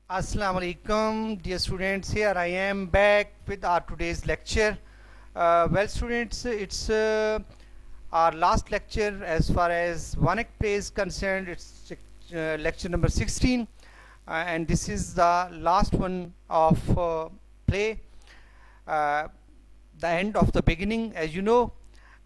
Assalamu alaikum, dear students. Here I am back with our today's lecture. Well, students, it's our last lecture as far as Vanak play is concerned. It's lecture number 16, and this is the last one of play. The end of the beginning, as you know.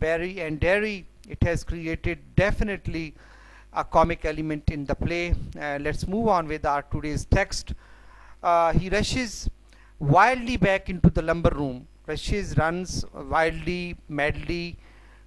Barry and Derry, it has created definitely a comic element in the play. Let's move on with our today's text. He rushes wildly back into the lumber room. Rushes, runs wildly, madly.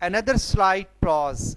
Another slight pause.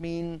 mean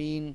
mean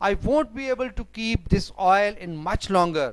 I won't be able to keep this oil in much longer.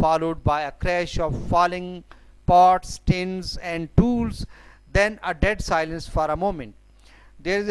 followed by a crash of falling pots, tins and tools, then a dead silence for a moment. There is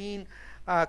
mean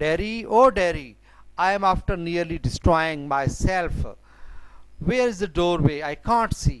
Derry, oh Derry, I am after nearly destroying myself. Where is the doorway? I can't see.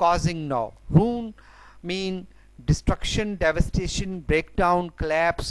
causing now? Ruin mean destruction, devastation, breakdown, collapse,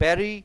Very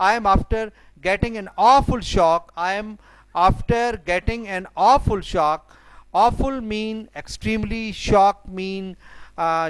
I am after getting an awful shock. I am after getting an awful shock. Awful mean extremely, shock mean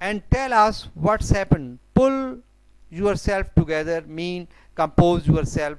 and tell us what's happened. Pull yourself together mean compose yourself,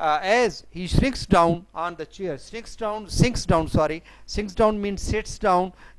as he shrinks down on the chair, sinks down means sits down,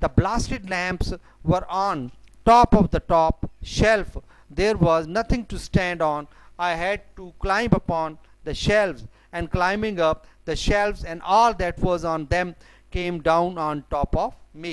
The blasted lamps were on top of the top shelf. There was nothing to stand on. I had to climb upon the shelves, and climbing up the shelves and all that was on them came down on top of me.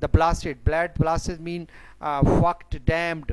the blasted mean fucked, damned,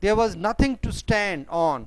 There was nothing to stand on,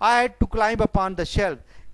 I had to climb upon the shelf,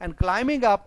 And climbing up,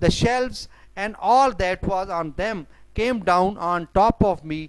the shelves and all that was on them came down on top of me,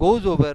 goes over,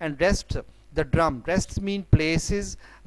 and rests the drum, rests mean places,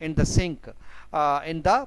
in the sink, in the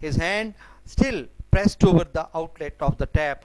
his hand still pressed over the outlet of the tap,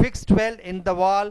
fixed well in the wall,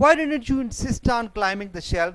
Why didn't you insist on climbing the shelf?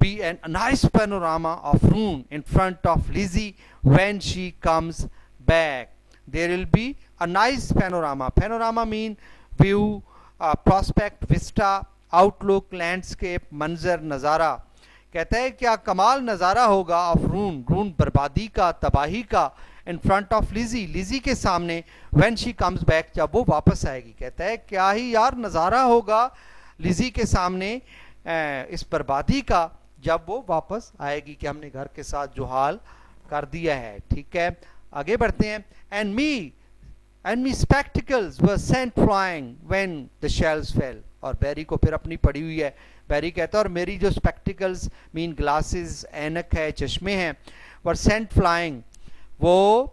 Be a nice panorama of Rouen in front of Lizzie when she comes back. There will be a nice panorama. Panorama mean view, prospect, vista, outlook, landscape, منظر، نظارہ. کہتا ہے کیا کمال نظارہ ہوگا of رون، رون بربادی کا، تباہی کا، in front of lazy, lazy کے سامنے، وین شی کمز بیک، جب وہ واپس آئے گی. کہتا ہے کیا ہی یار نظارہ ہوگا لیزی کے سامنے اس بربادی کا جب وہ واپس آئے گی کہ ہم نے گھر کے ساتھ جو حال کر دیا ہے. ٹھیک ہے آگے بڑھتے ہیں. And me spectacles were sent flying when the shells fell. اور بیری کو پھر اپنی پڑی ہوئی ہے. بیری کہتا ہے اور میری جو spectacles مین گلاسز، اینک ہے، چشمے ہیں، were sent flying، وہ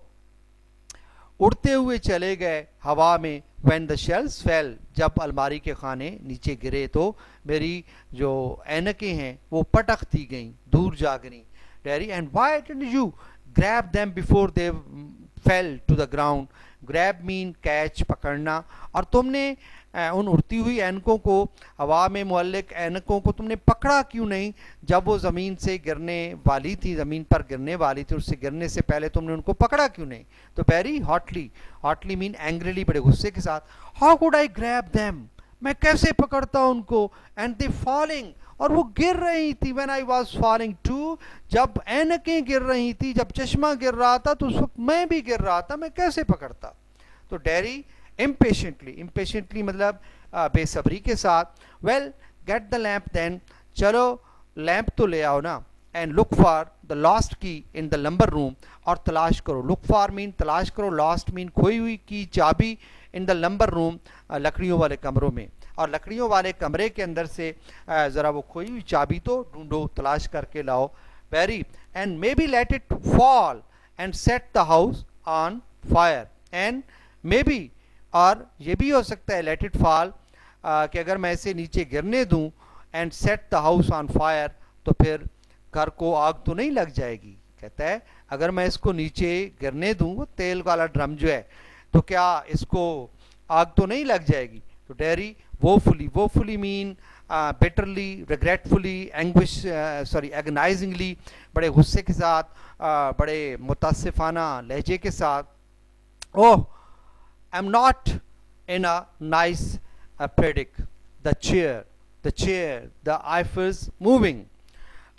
اڑتے ہوئے چلے گئے ہوا میں، when the shells fell، جب الماری کے خانے نیچے گرے تو میری جو اینکیں ہیں وہ پٹخ دی گئیں، دور جا گئیں. Dairy and why didn't you grab them before they fell to the ground. grab mean catch، پکڑنا. اور تم نے ان اڑتی ہوئی اینکوں کو، ہوا میں معلق اینکوں کو تم نے پکڑا کیوں نہیں جب وہ زمین سے گرنے والی تھی، زمین پر گرنے والی تھی، اس سے گرنے سے پہلے تم نے ان کو پکڑا کیوں نہیں. تو پیری ہاٹلی، ہاٹلی مین اینگریلی، بڑے غصے کے ساتھ. ہاؤ کوڈ آئی گریب دیم، میں کیسے پکڑتا ان کو. اینڈ دے فالنگ، اور وہ گر رہی تھی. When I was falling to, جب اینکیں گر رہی تھی، جب چشمہ گر رہا تھا تو اس وقت میں بھی گر رہا تھا، میں کیسے پکڑتا. تو ڈیری امپیشنٹلی مطلب بے صبری کے ساتھ. Well get the lamp then, چلو لیمپ تو لے آؤ نا. And look for the last key in the number روم، اور تلاش کرو. لک فار مین تلاش کرو، لاسٹ مین کھوئی ہوئی کی، چابی، ان دا لمبر روم لکڑیوں والے کمروں میں. اور لکڑیوں والے کمرے کے اندر سے ذرا وہ کھوئی ہوئی چابی تو ڈھونڈو، تلاش کر کے لاؤ. Barry and maybe let it fall and set the house on fire. And maybe, اور یہ بھی ہو سکتا ہے، لیٹ اٹ فال کہ اگر میں اسے نیچے گرنے دوں، and set the house on fire, تو پھر گھر کو آگ تو نہیں لگ جائے گی. کہتا ہے اگر میں اس کو نیچے گرنے دوں، وہ تیل والا ڈرم جو ہے، تو کیا اس کو آگ تو نہیں لگ جائے گی. تو ڈیری ووفلی مین بیٹرلی، ریگریٹفلی، ایگنائزنگلی، بڑے غصے کے ساتھ، بڑے متاسفانہ لہجے کے ساتھ. اوہ I'm not in a nice paddock. The chair, the Eiffel's moving.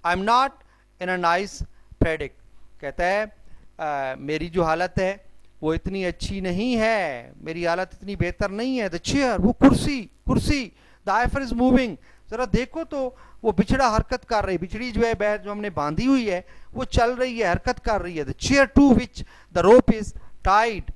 I'm not in a nice paddock. کہتا ہے میری جو حالت ہے وہ اتنی اچھی نہیں ہے، میری حالت اتنی بہتر نہیں ہے. The chair، وہ کرسی. The Eiffel is moving. ذرا دیکھو تو وہ بچھڑا حرکت کر رہی، بچھڑی جو ہے جو ہم نے باندھی ہوئی ہے وہ چل رہی ہے، حرکت کر رہی ہے. The chair to which the rope is tied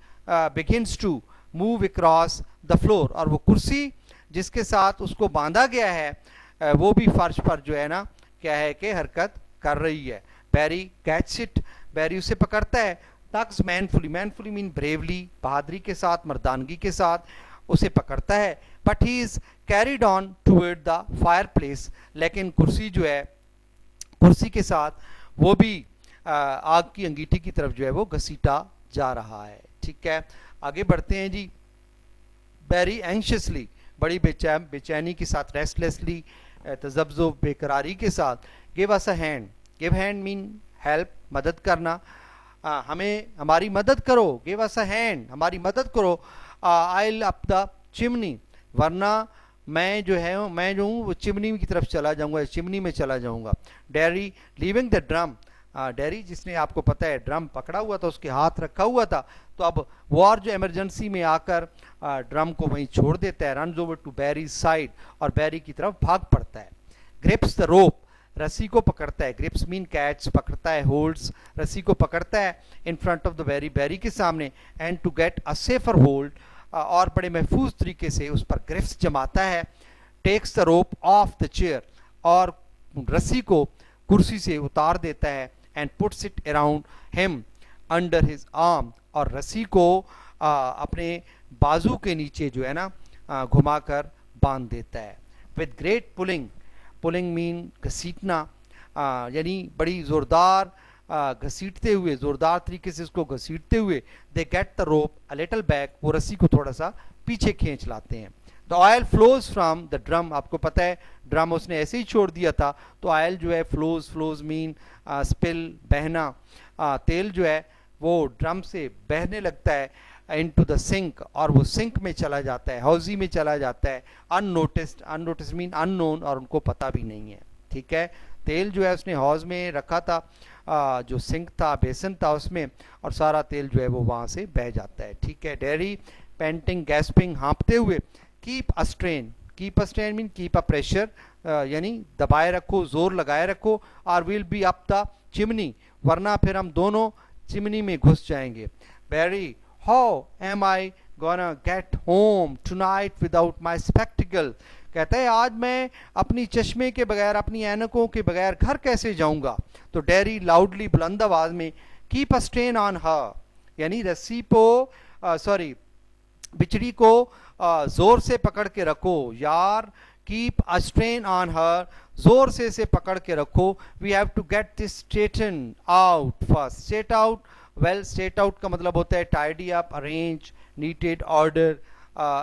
begins to move across the floor. اور وہ کرسی جس کے ساتھ اس کو باندھا گیا ہے وہ بھی فرش پر جو ہے نا کیا ہے کہ حرکت کر رہی ہے. بیری کیچ اٹ، بیری اسے پکڑتا ہے. ٹکس مینفلی مین بریولی، بہادری کے ساتھ، مردانگی کے ساتھ اسے پکڑتا ہے. But he is carried on toward the fire place, لیکن کرسی جو ہے، کرسی کے ساتھ وہ بھی آگ کی انگیٹھی کی طرف جو ہے وہ گھسیٹا جا رہا ہے. ٹھیک ہے آگے بڑھتے ہیں جی. بیری اینکشسلی، بڑی بے چینی کے ساتھ، ریسٹلیسلی، تذبذب، بے قراری کے ساتھ. Give us a hand, give hand mean help, مدد کرنا. ہمیں ہماری مدد کرو. گیو اس اے ہینڈ، ہماری مدد کرو. آئل اپ دا چمنی، ورنہ میں جو ہوں وہ چمنی کی طرف چلا جاؤں گا، چمنی میں چلا جاؤں گا. Dearie living the drum, dearie جس نے آپ کو پتہ ہے ڈرم پکڑا ہوا تھا، اس کے ہاتھ رکھا ہوا تھا، تو اب وار جو ایمرجنسی میں آ کر ڈرم کو وہیں چھوڑ دیتا ہے. Runs over to Barry's side, اور بیری کی طرف بھاگ پڑتا ہے. گرپس دا روپ، رسی کو پکڑتا ہے. گرپس مین کیچ، پکڑتا ہے. ہولڈس، رسی کو پکڑتا ہے. ان فرنٹ آف دا بیری، بیری کے سامنے. And to get a safer hold, اور بڑے محفوظ طریقے سے اس پر گرپس جماتا ہے. ٹیکس دا روپ آف دا چیئر، اور رسی کو کرسی سے اتار دیتا ہے. اینڈ پٹس اٹ اراؤنڈ ہم انڈر ہز آرم، اور رسی کو اپنے بازو کے نیچے جو ہے نا گھما کر باندھ دیتا ہے. ود گریٹ پولنگ مین گھسیٹنا، یعنی بڑی زوردار گھسیٹتے ہوئے، زوردار طریقے سے اس کو گھسیٹتے ہوئے. دے گیٹ دا روپ اے لٹل بیک، وہ رسی کو تھوڑا سا پیچھے کھینچ لاتے ہیں. The oil flows from the drum, آپ کو پتہ ہے ڈرم اس نے ایسے ہی چھوڑ دیا تھا، تو آئل جو ہے فلوز مین اسپل، بہنا. تیل جو ہے وہ ڈرم سے بہنے لگتا ہے. into the sink, اور وہ سنک میں چلا جاتا ہے, حوضی میں چلا جاتا ہے, unnoticed, unnoticed mean unknown, اور ان کو پتہ بھی نہیں ہے. ٹھیک ہے, تیل جو ہے اس نے حوض میں رکھا تھا, جو سنک تھا, بیسن تھا اس میں, اور سارا تیل جو ہے وہ وہاں سے بہہ جاتا ہے. ٹھیک ہے, ڈیری پینٹنگ گیسپنگ ہانپتے ہوئے, cap a strain, keep a strain mean keep a pressure, یعنی دبائے رکھو, زور لگائے رکھو, اور ویل بی اپ دا چمنی, ورنہ پھر ہم دونوں چمنی میں گھس جائیں گے. Barry, how am I gonna get home tonight without my spectacles, کہتا ہے آج میں اپنی چشمے کے بغیر, اپنی اینکوں کے بغیر گھر کیسے جاؤں گا. تو ڈیری لاؤڈلی, بلند آواز میں, کیپ اے اسٹرین آن ہر, یعنی رسی کو بچڑی کو زور سے پکڑ کے رکھو یار, کیپ اے اسٹرین آن ہر, زور سے اسے پکڑ کے رکھو. We have to get this straighten out first. Straight out, well straight out کا مطلب ہوتا ہے tidy up, arrange, neated, order,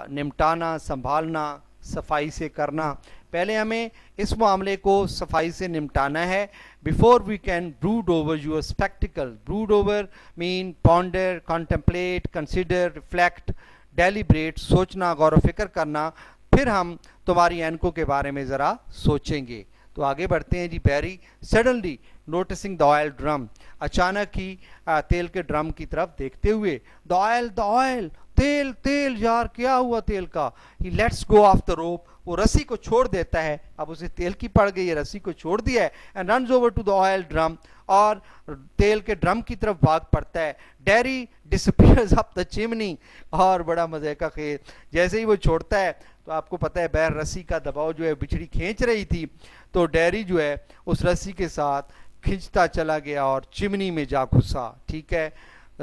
نمٹانا, سنبھالنا, صفائی سے کرنا. پہلے ہمیں اس معاملے کو صفائی سے نمٹانا ہے. Before we can brood over your spectacle, brood over mean ponder, contemplate, consider, reflect, deliberate, سوچنا, غور و فکر کرنا, پھر ہم تمہاری اینکوں کے بارے میں ذرا سوچیں گے. تو آگے بڑھتے ہیں جی. بیری سڈنلی نوٹسنگ دا آئل ڈرم, اچانک ہی تیل کے ڈرم کی طرف دیکھتے ہوئے, دا آئل, تیل, تیل یار کیا ہوا تیل کا. ہی لیٹس گو آف دا روپ, وہ رسی کو چھوڑ دیتا ہے, اب اسے تیل کی پڑ گئی ہے, رسی کو چھوڑ دیا ہے. And runs over to the oil drum, اور تیل کے ڈرم کی طرف بھاگ پڑتا ہے. ڈیری ڈسپیئرز اپ دا چمنی, اور بڑا مزے کا خیل, جیسے ہی وہ چھوڑتا ہے تو آپ کو پتہ ہے بیر رسی کا دباؤ جو ہے بچڑی کھینچ رہی تھی, تو ڈیری جو ہے اس رسی کے ساتھ کھنچتا چلا گیا اور چمنی میں جا گھسا. ٹھیک ہے,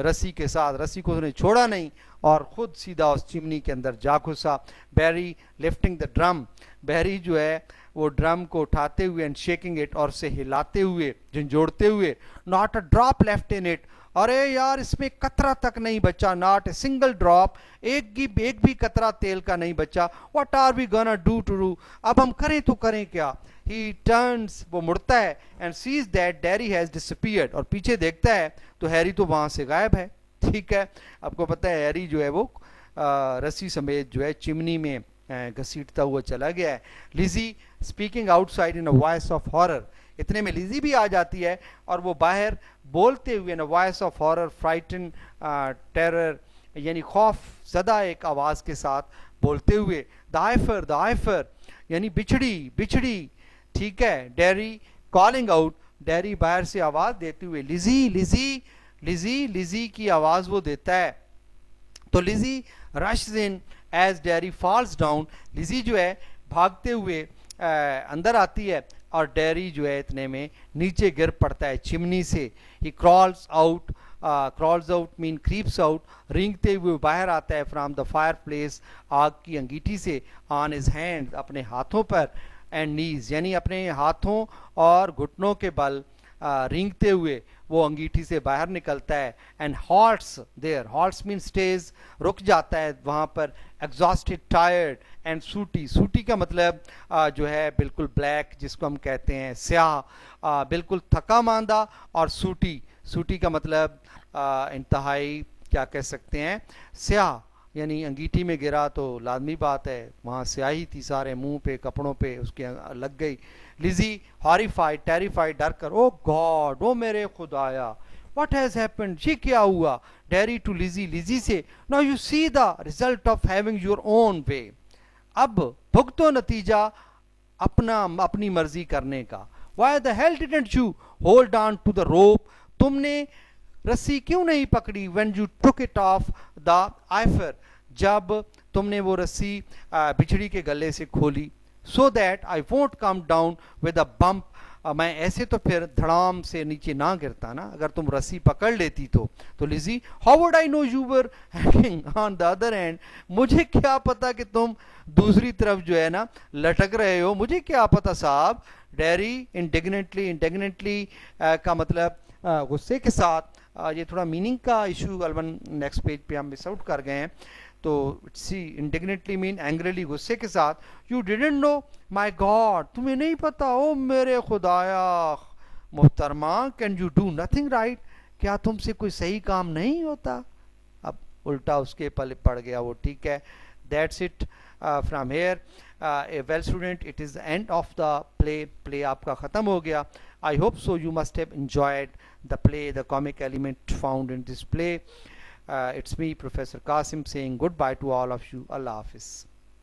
رسی کے ساتھ, رسی کو اس نے چھوڑا نہیں اور خود سیدھا اس چمنی کے اندر جا گھسا. بیری لفٹنگ دا ڈرم, بیری جو ہے وہ ڈرم کو اٹھاتے ہوئے, اینڈ شیکنگ اٹ, اور اسے ہلاتے ہوئے, جھنجھوڑتے ہوئے, not a drop left in it, ارے یار اس میں قطرہ تک نہیں بچا, ناٹ اے سنگل ڈراپ, ایک بھی قطرہ تیل کا نہیں بچا. What are we gonna do to do, اب ہم کریں تو کریں کیا. ہی ٹرنس, وہ مڑتا ہے, and says that dairy has despaired, اور پیچھے دیکھتا ہے تو ہیری تو وہاں سے غائب ہے. ٹھیک ہے, آپ کو پتہ ہے ہیری جو ہے وہ رسی سمیت جو ہے چمنی میں گھسیٹتا ہوا چلا گیا ہے. Lizzie speaking outside in a voice of horror, اتنے میں لیزی بھی آ جاتی ہے, اور وہ باہر بولتے ہوئے, نا وائس آف ہارر, فرائٹن, ٹیرر, یعنی خوف زدہ ایک آواز کے ساتھ بولتے ہوئے, دا آئفر, یعنی بچھڑی, بچھڑی. ٹھیک ہے, ڈیری کالنگ آؤٹ, ڈیری باہر سے آواز دیتے ہوئے, لیزی, لیزی, لیزی, لیزی کی آواز وہ دیتا ہے. تو lazy rushes in as dairy falls down, lazy جو ہے بھاگتے ہوئے اندر آتی ہے, اور ڈیری جو ہے اتنے میں نیچے گر پڑتا ہے چمنی سے. ہی کرالز آؤٹ, کرالز آؤٹ مین کریپس آؤٹ, رینگتے ہوئے باہر آتا ہے فرام دا فائر پلیس, آگ کی انگیٹھی سے, آن ہز ہینڈ, اپنے ہاتھوں پر, اینڈ نیز, یعنی اپنے ہاتھوں اور گھٹنوں کے بل رینگتے ہوئے وہ انگیٹھی سے باہر نکلتا ہے. And halts there, halts mean stays, رک جاتا ہے وہاں پر. Exhausted, tired, and sooty, sooty کا مطلب جو ہے بالکل بلیک, جس کو ہم کہتے ہیں سیاہ, بالکل تھکا ماندہ, اور سوٹی, سوٹی کا مطلب انتہائی کیا کہہ سکتے ہیں, سیاہ, یعنی انگیٹھی میں گرا تو لازمی بات ہے وہاں سیاہی تھی, سارے منہ پہ, کپڑوں پہ اس کے لگ گئی. لیزی ہاریفائڈ, ٹیریفائڈ, ڈر کر, او گاڈ, او میرے خدایا, واٹ ہیز ہیپنڈ, یہ کیا ہوا. ڈیری ٹو لیزی, لیزی سے, now you see the result of having your own way, اب بھگتو نتیجہ اپنی مرضی کرنے کا. Why the hell didn't you hold on to the rope, تم نے رسی کیوں نہیں پکڑی. When you took it off the heifer, جب تم نے وہ رسی بچھڑی کے گلے سے کھولی. So that I won't come down with a bump, میں ایسے تو پھر دھڑام سے نیچے نہ گرتا نا, اگر تم رسی پکڑ لیتی تو. تو Lizzie, how would I know you were hanging on the other end, مجھے کیا پتا کہ تم دوسری طرف جو ہے نا لٹک رہے ہو, مجھے کیا پتا صاحب. ڈیری انڈیگنٹلی, انڈیگنٹلی کا مطلب غصے کے ساتھ, یہ تھوڑا میننگ کا ایشو البن نیکسٹ پیج پہ ہم مس آؤٹ کر گئے ہیں. تو سی انڈیگنٹلی مین اینگریلی, غصے کے ساتھ. You didn't know, my god, تمہیں نہیں پتا, او میرے خدایا محترمہ, can you do nothing right, کیا تم سے کوئی صحیح کام نہیں ہوتا. اب الٹا اس کے پڑ گیا وہ. ٹھیک ہے, that's it from here. Well student, it is the end of the play آپ کا ختم ہو گیا. I hope so you must have enjoyed the play, the comic element found in this play. It's me, Professor Qasim, saying goodbye to all of you. Allah Hafiz.